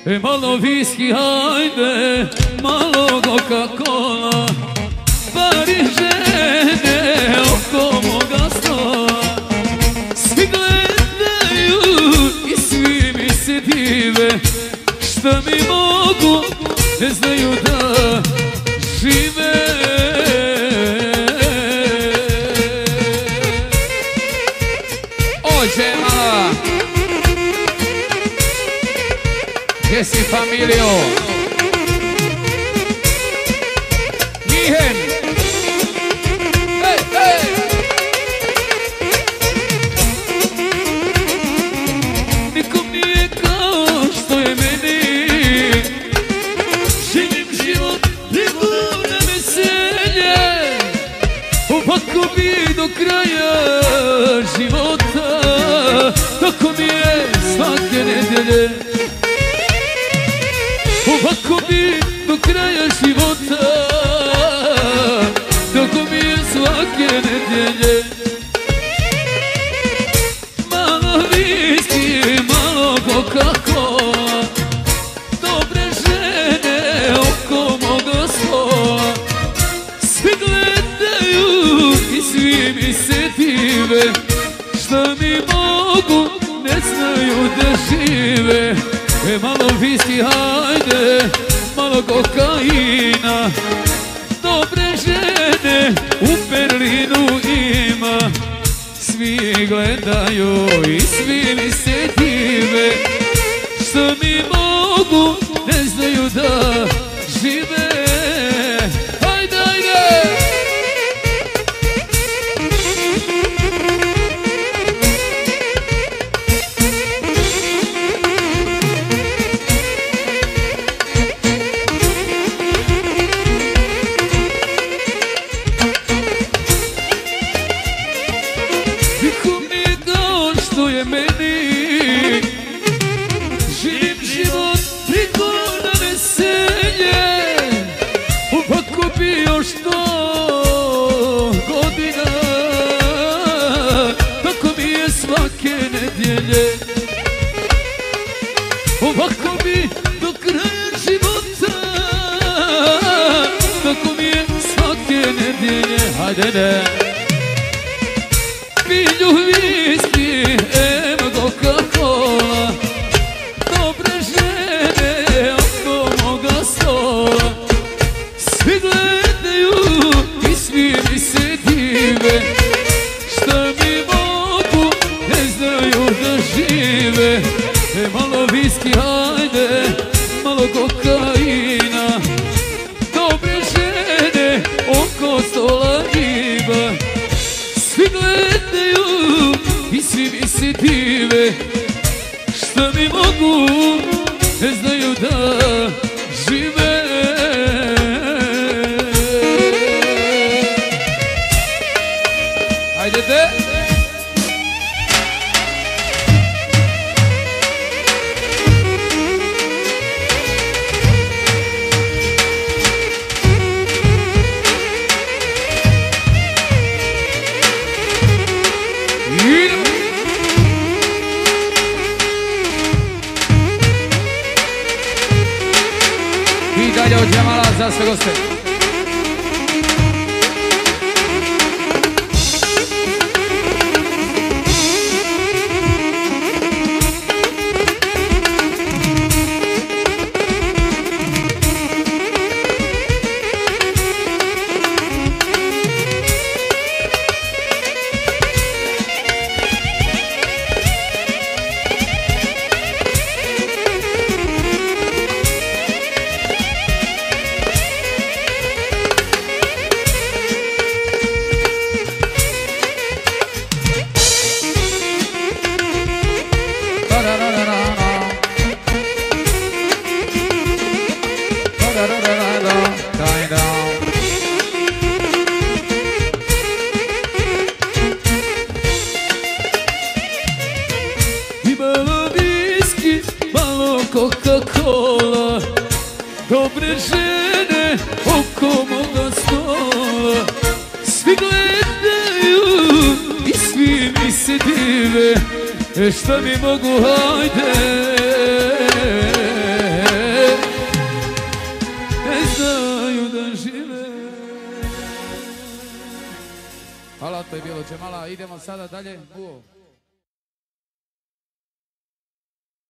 Malo viski, hajde, malo Coca-Cola, pari žene oko moga stola. Svi gledaju i svi mi se dive, šta mi mogu, ne znaju da žive. Ođe mala, gdje si familijo? Mihen! Ej, ej! Nikom nije kao što je meni, živim život preko na veselje, ovako bi do kraja života, tako mi je svake nedelje. Ovako bi do kraja života, tako mi je svake nedelje. Malo viski, malo Coca-Cola, dobre žene oko moga stola. Svi gledaju i svi mi se dive, šta mi mogu, ne znaju da žive. Malo viski, hajde, malo kokaina, dobre žene u Berlinu ima. Svi gledaju i svi mi se dive, što mi mogu, ne znaju da žive. Hajde, hajde! Ovako bi do kraja života, tako mi je svake nedelje. Hajde ne, pilju viski, Coca-Cola, dobre žene oko moga stola. Svi gledaju i svi mi se dive, šta mi mogu, ne znaju da žive. Malo viski, hajde, malo kokaina, dobre žene oko stola ima. Svi gledaju i svi mi se dive, šta mi mogu, ne znaju da žive. Hajde te! I dalje od Džemala za sve goste. Coca-Cola, dobre žene oko moga stola. Svi gledaju i svi mi se dive, šta mi mogu, hajde. Hvala, to je bilo Džemala. Idemo sada dalje.